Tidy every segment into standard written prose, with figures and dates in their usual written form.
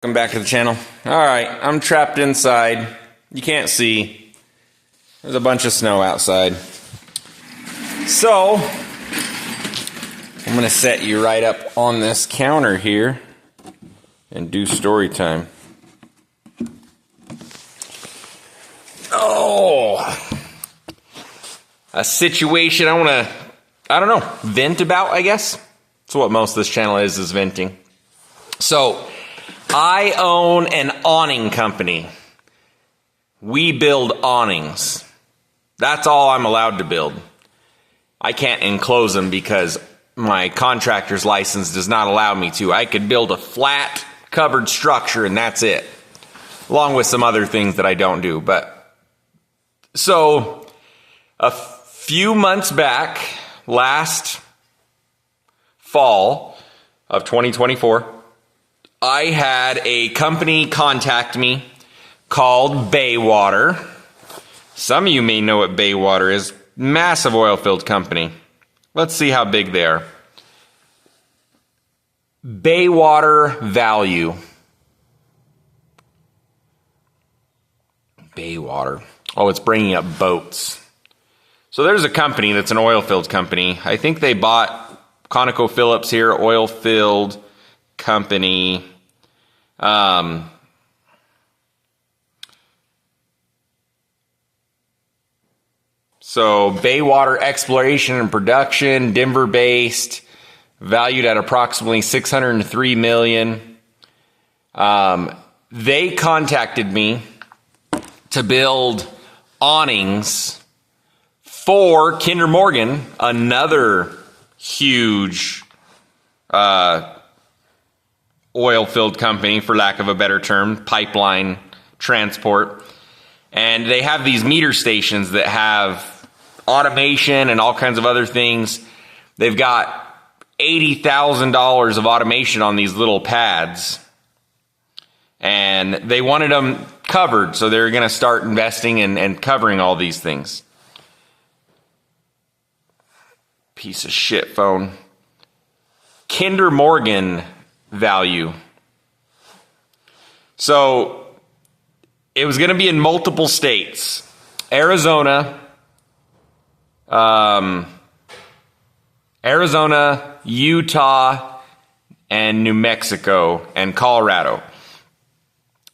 Welcome back to the channel. Alright, I'm trapped inside. You can't see. There's a bunch of snow outside. So, I'm going to set you right up on this counter here and do story time. Oh! A situation I want to, vent about, I guess. That's what most of this channel is venting. So, I own an awning company. We build awnings. That's all I'm allowed to build. I can't enclose them because my contractor's license does not allow me to. I could build a flat covered structure and that's it. Along with some other things that I don't do. So a few months back, last fall of 2024, I had a company contact me called Baywater. Some of you may know what Baywater is. Massive oil field company. Let's see how big they are. Baywater Value. Baywater. Oh, it's bringing up boats. So there's a company that's an oil field company. I think they bought ConocoPhillips here, oil field company. So Baywater Exploration and Production, Denver based, valued at approximately $603 million. They contacted me to build awnings for Kinder Morgan, another huge oil-filled company, for lack of a better term, pipeline transport. And they have these meter stations that have automation and all kinds of other things. They've got $80,000 of automation on these little pads. And they wanted them covered, so they're going to start investing and covering all these things. Piece of shit phone. Kinder Morgan Value. So it was going to be in multiple states. Arizona, Utah, and New Mexico, and Colorado,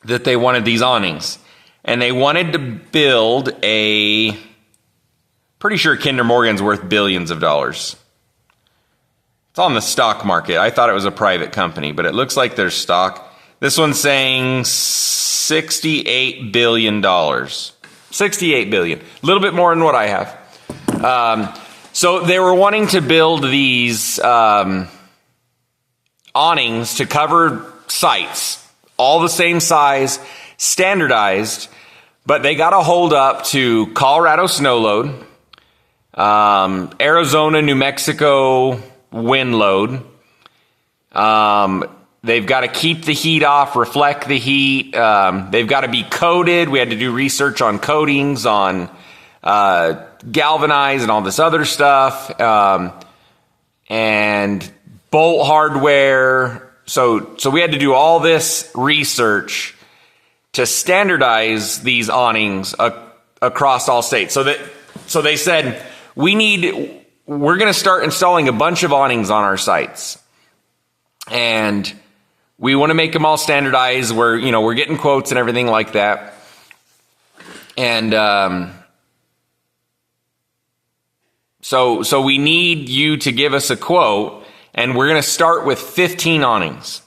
that they wanted these awnings. And they wanted to build pretty sure Kinder Morgan's worth billions of dollars. It's on the stock market. I thought it was a private company, but it looks like there's stock. This one's saying $68 billion. $68 billion. A little bit more than what I have. So they were wanting to build these awnings to cover sites. All the same size, standardized, but they got to hold up to Colorado snow load, Arizona, New Mexico wind load. They've got to keep the heat off, reflect the heat. They've got to be coated. We had to do research on coatings, on galvanized and all this other stuff, and bolt hardware. So we had to do all this research to standardize these awnings across all states. So they said, we're going to start installing a bunch of awnings on our sites. And we want to make them all standardized. We're getting quotes and everything like that. And so we need you to give us a quote, and we're going to start with 15 awnings.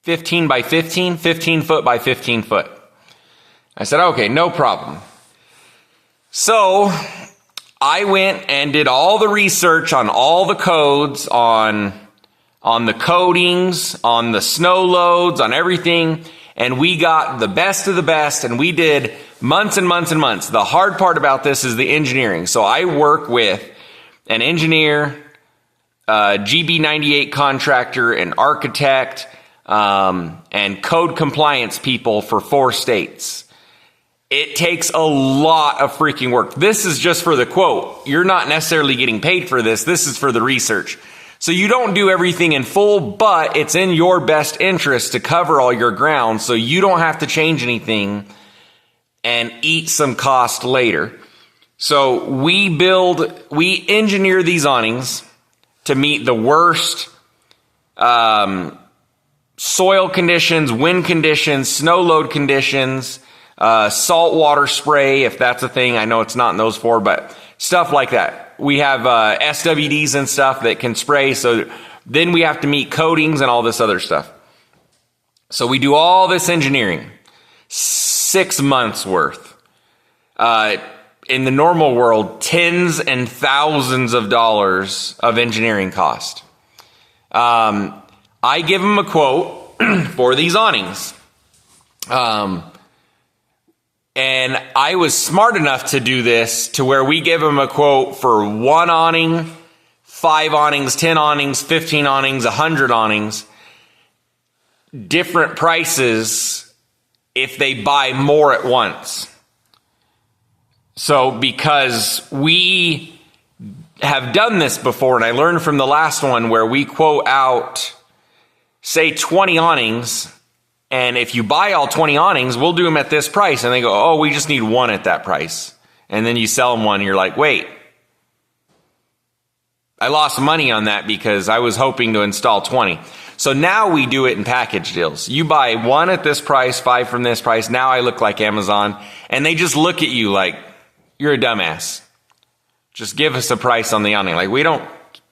15 by 15, 15 foot by 15 foot. I said, okay, no problem. So I went and did all the research on all the codes, on the coatings, on the snow loads, on everything. And we got the best of the best, and we did months and months and months. The hard part about this is the engineering. So I work with an engineer, GB98 contractor, an architect, and code compliance people for 4 states. It takes a lot of freaking work. This is just for the quote. You're not necessarily getting paid for this. This is for the research. So you don't do everything in full, but it's in your best interest to cover all your ground so you don't have to change anything and eat some cost later. So we engineer these awnings to meet the worst soil conditions, wind conditions, snow load conditions, salt water spray, if that's a thing. I know it's not in those four, but stuff like that. We have SWDs and stuff that can spray, so then we have to meet coatings and all this other stuff. So we do all this engineering, 6 months worth. In the normal world, tens and thousands of dollars of engineering cost. I give them a quote for these awnings. And I was smart enough to do this to where we give them a quote for 1 awning, 5 awnings, 10 awnings, 15 awnings, 100 awnings. Different prices if they buy more at once. So because we have done this before, and I learned from the last one where we quote out, say 20 awnings, and if you buy all 20 awnings, we'll do them at this price. And they go, oh, we just need 1 at that price. And then you sell them 1, and you're like, wait, I lost money on that because I was hoping to install 20. So now we do it in package deals. You buy 1 at this price, 5 from this price. Now I look like Amazon. And they just look at you like, you're a dumbass. Just give us a price on the awning. Like, we don't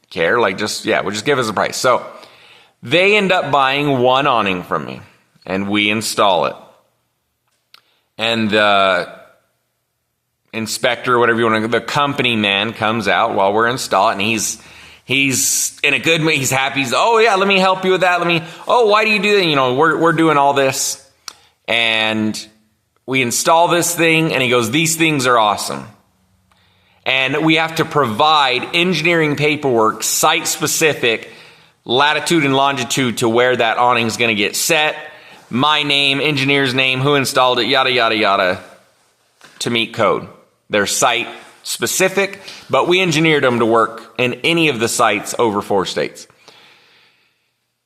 care. Like, just give us a price. So they end up buying 1 awning from me. And we install it. And the inspector, whatever you want to, the company man comes out while we're installing, and he's in a good mood. He's happy. He's, oh yeah, let me help you with that. Why do you do that? You know, we're doing all this. And we install this thing, and he goes, these things are awesome. And we have to provide engineering paperwork, site specific, latitude and longitude to where that awning is going to get set. My name, engineer's name, who installed it, yada, yada, yada, to meet code. They're site specific, but we engineered them to work in any of the sites over 4 states.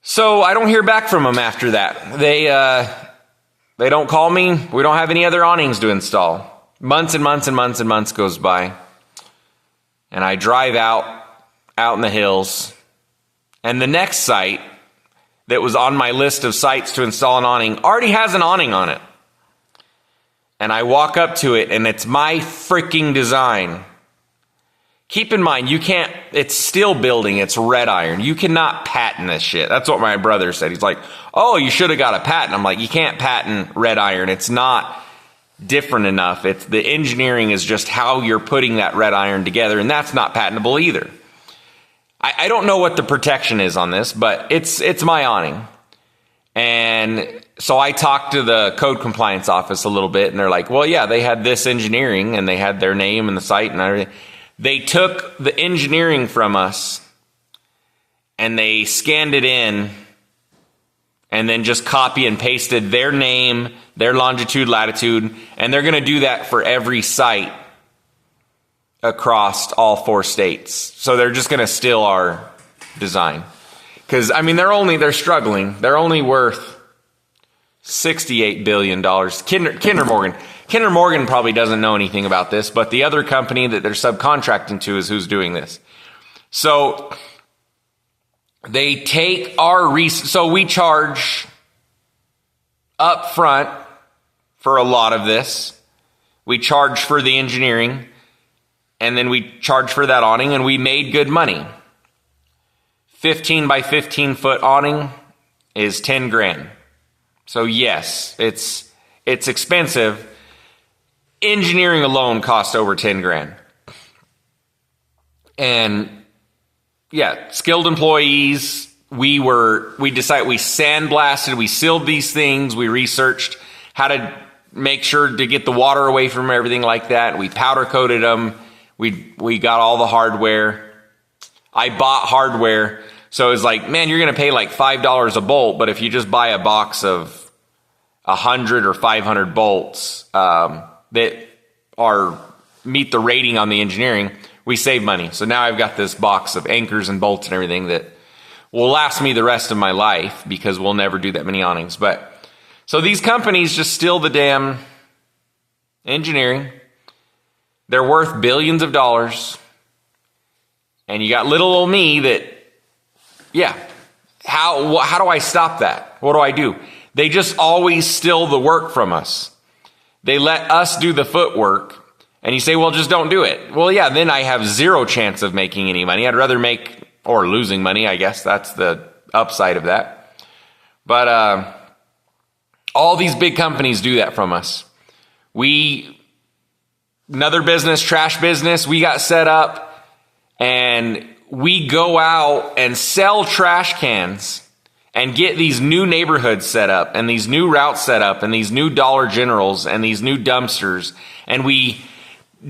So I don't hear back from them after that. They don't call me. We don't have any other awnings to install. Months and months and months and months goes by. And I drive out in the hills, and the next site that was on my list of sites to install an awning already has an awning on it. And I walk up to it, and it's my freaking design. Keep in mind, it's steel building, it's red iron. You cannot patent this shit. That's what my brother said. He's like, oh, you should have got a patent. I'm like, you can't patent red iron. It's not different enough. The engineering is just how you're putting that red iron together, and that's not patentable either. I don't know what the protection is on this, but it's my awning. And so I talked to the code compliance office a little bit, and they're like, well, yeah, they had this engineering, and they had their name and the site and everything. They took the engineering from us, and they scanned it in, and then just copy and pasted their name, their longitude, latitude, and they're going to do that for every site across all 4 states. So they're just going to steal our design. Because, I mean, they're struggling. They're only worth $68 billion. Kinder Morgan. Kinder Morgan probably doesn't know anything about this, but the other company that they're subcontracting to is who's doing this. So they take so we charge up front for a lot of this. We charge for the engineering, and then we charge for that awning, and we made good money. 15 by 15 foot awning is 10 grand. So yes, it's expensive. Engineering alone costs over 10 grand. And yeah, skilled employees. We sandblasted, we sealed these things, we researched how to make sure to get the water away from everything like that. We powder coated them. We got all the hardware. I bought hardware. So it was like, man, you're going to pay like $5 a bolt, but if you just buy a box of 100 or 500 bolts that are meet the rating on the engineering, we save money. So now I've got this box of anchors and bolts and everything that will last me the rest of my life because we'll never do that many awnings. But so these companies just steal the damn engineering. They're worth billions of dollars. And you got little old me that, yeah, how do I stop that? What do I do? They just always steal the work from us. They let us do the footwork. And you say, well, just don't do it. Well, yeah, then I have zero chance of making any money. I'd rather make, or losing money, I guess. That's the upside of that. But all these big companies do that from us. Another business, trash business, we got set up and we go out and sell trash cans and get these new neighborhoods set up and these new routes set up and these new Dollar Generals and these new dumpsters. And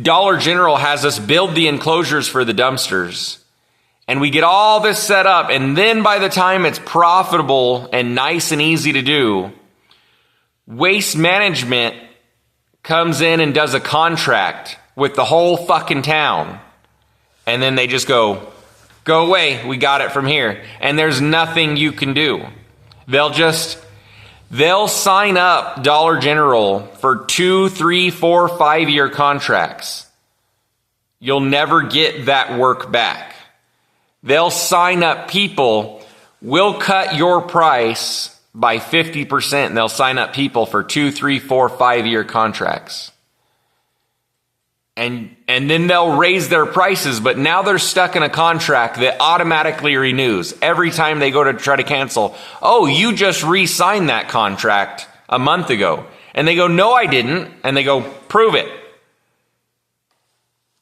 Dollar General has us build the enclosures for the dumpsters. And we get all this set up. And then by the time it's profitable and nice and easy to do, Waste Management comes in and does a contract with the whole fucking town. And then they just go away. We got it from here. And there's nothing you can do. They'll sign up Dollar General for 2, 3, 4, 5-year contracts. You'll never get that work back. They'll sign up people. We'll cut your price by 50%, and they'll sign up people for 2, 3, 4, 5-year contracts. And then they'll raise their prices, but now they're stuck in a contract that automatically renews every time they go to try to cancel. Oh, you just re-signed that contract a month ago. And they go, no, I didn't. And they go, prove it.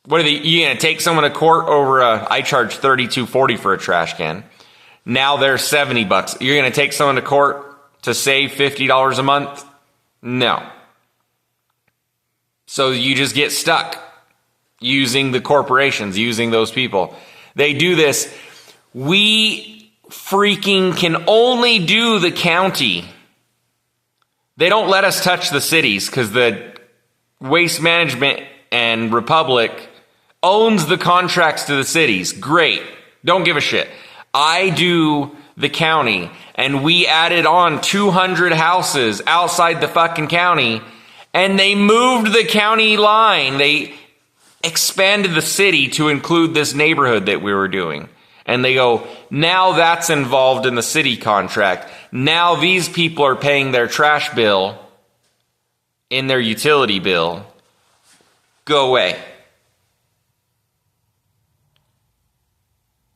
What are you going to take someone to court over I charge $32.40 for a trash can. Now they're $70. You're going to take someone to court to save $50 a month? No. So you just get stuck using the corporations, using those people. They do this. We freaking can only do the county. They don't let us touch the cities because the Waste Management and Republic owns the contracts to the cities. Great. Don't give a shit. I do the county, and we added on 200 houses outside the fucking county, and they moved the county line. They expanded the city to include this neighborhood that we were doing. And they go, now that's involved in the city contract. Now these people are paying their trash bill in their utility bill. Go away.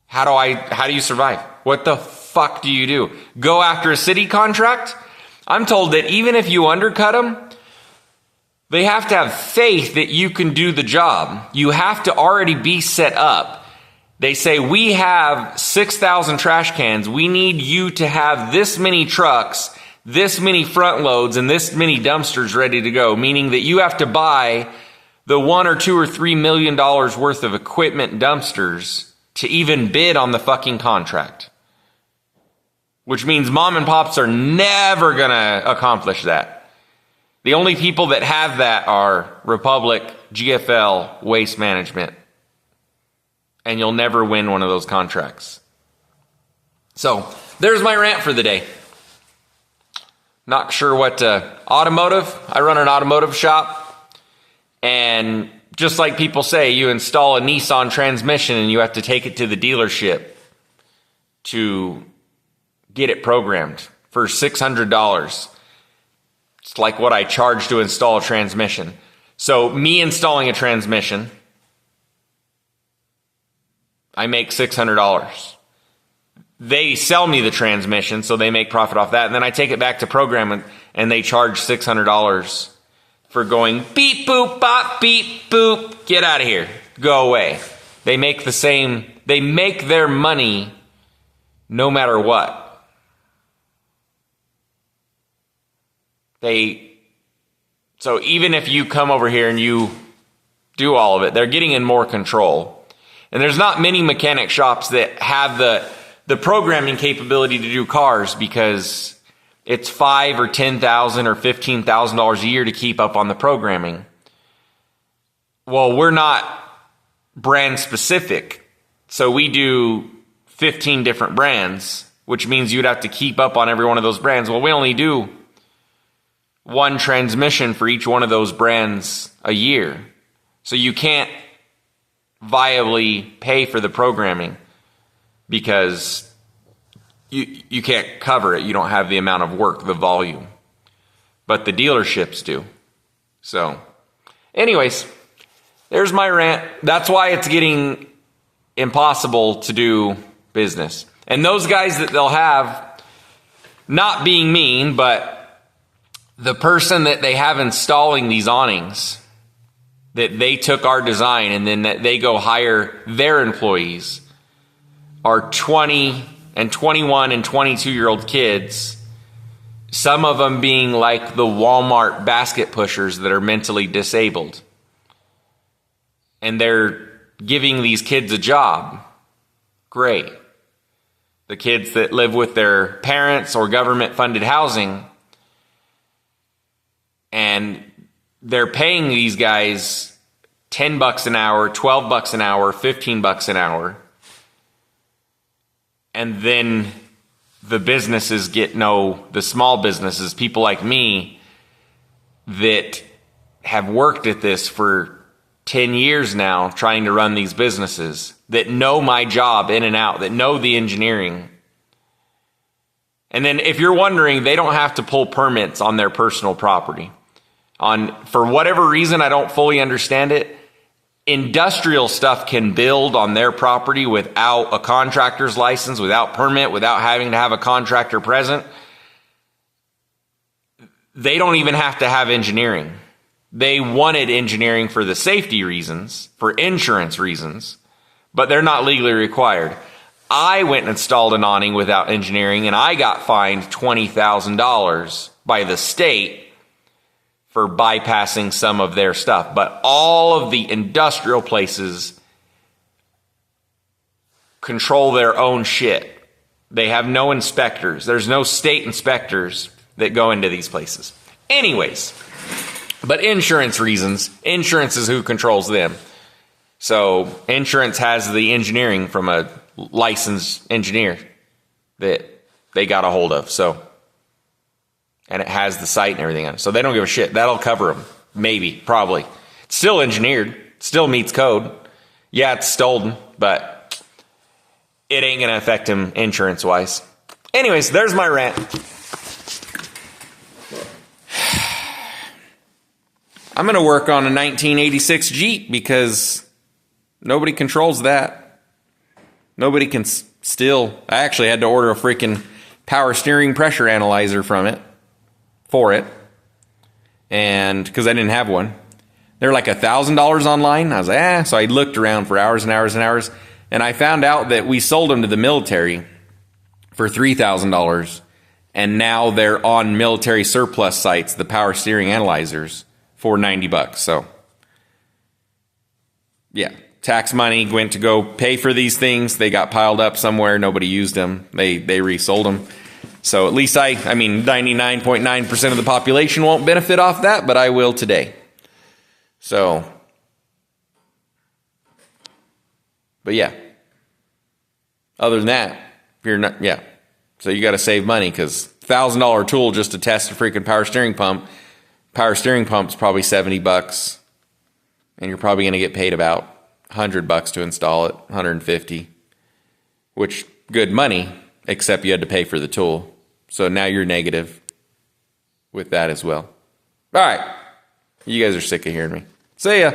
How do you survive? What the fuck do you do? Go after a city contract? I'm told that even if you undercut them, they have to have faith that you can do the job. You have to already be set up. They say, we have 6,000 trash cans. We need you to have this many trucks, this many front loads, and this many dumpsters ready to go. Meaning that you have to buy the $1 or $2 or $3 million worth of equipment dumpsters to even bid on the fucking contract. Which means mom and pops are never going to accomplish that. The only people that have that are Republic, GFL, Waste Management. And you'll never win one of those contracts. So, there's my rant for the day. Not sure what automotive. I run an automotive shop. And just like people say, you install a Nissan transmission and you have to take it to the dealership to get it programmed for $600. It's like what I charge to install a transmission. So me installing a transmission, I make $600. They sell me the transmission, so they make profit off that. And then I take it back to program and they charge $600 for going beep, boop, bop, beep, boop. Get out of here. Go away. They make their money no matter what. So even if you come over here and you do all of it, they're getting in more control. And there's not many mechanic shops that have the programming capability to do cars because it's $5,000 or $10,000 or $15,000 a year to keep up on the programming. well, we're not brand specific. So we do 15 different brands, which means you'd have to keep up on every one of those brands. Well, we only do one transmission for each one of those brands a year. So you can't viably pay for the programming because you can't cover it. You don't have the amount of work, the volume. But the dealerships do. So, anyways, there's my rant. That's why it's getting impossible to do business. And those guys that they'll have, not being mean, but the person that they have installing these awnings, that they took our design and then that they go hire their employees, are 20 and 21 and 22-year-old kids, some of them being like the Walmart basket pushers that are mentally disabled. And they're giving these kids a job. Great. The kids that live with their parents or government-funded housing, and they're paying these guys $10 an hour, $12 an hour, $15 an hour. And then the businesses the small businesses, people like me that have worked at this for 10 years now, trying to run these businesses, that know my job in and out, that know the engineering. And then if you're wondering, they don't have to pull permits on their personal property. For whatever reason, I don't fully understand it. Industrial stuff can build on their property without a contractor's license, without permit, without having to have a contractor present. They don't even have to have engineering. They wanted engineering for the safety reasons, for insurance reasons, but they're not legally required. I went and installed an awning without engineering, and I got fined $20,000 by the state for bypassing some of their stuff. But all of the industrial places control their own shit. They have no inspectors. There's no state inspectors that go into these places. Anyways, but insurance reasons, insurance is who controls them. So insurance has the engineering from a licensed engineer that they got a hold of. And it has the site and everything on it. So they don't give a shit. That'll cover them. Maybe, probably. It's still engineered. Still meets code. Yeah, it's stolen, but it ain't going to affect him insurance-wise. Anyways, there's my rant. I'm going to work on a 1986 Jeep because nobody controls that. Nobody can I actually had to order a freaking power steering pressure analyzer for it, and because I didn't have one. They're like $1,000 online. I was like, so I looked around for hours and hours and hours, and I found out that we sold them to the military for $3,000, and now they're on military surplus sites, the power steering analyzers, for $90. So yeah, tax money went to go pay for these things. They got piled up somewhere. Nobody used them. They resold them. So at least 99.9% of the population won't benefit off that, but I will today. So, but yeah. Other than that, if you're not, yeah. So you got to save money because $1,000 tool just to test a freaking power steering pump. Power steering pump's probably $70, and you're probably going to get paid about $100 to install it, $150, which good money. Except you had to pay for the tool. So now you're negative with that as well. All right. You guys are sick of hearing me. See ya.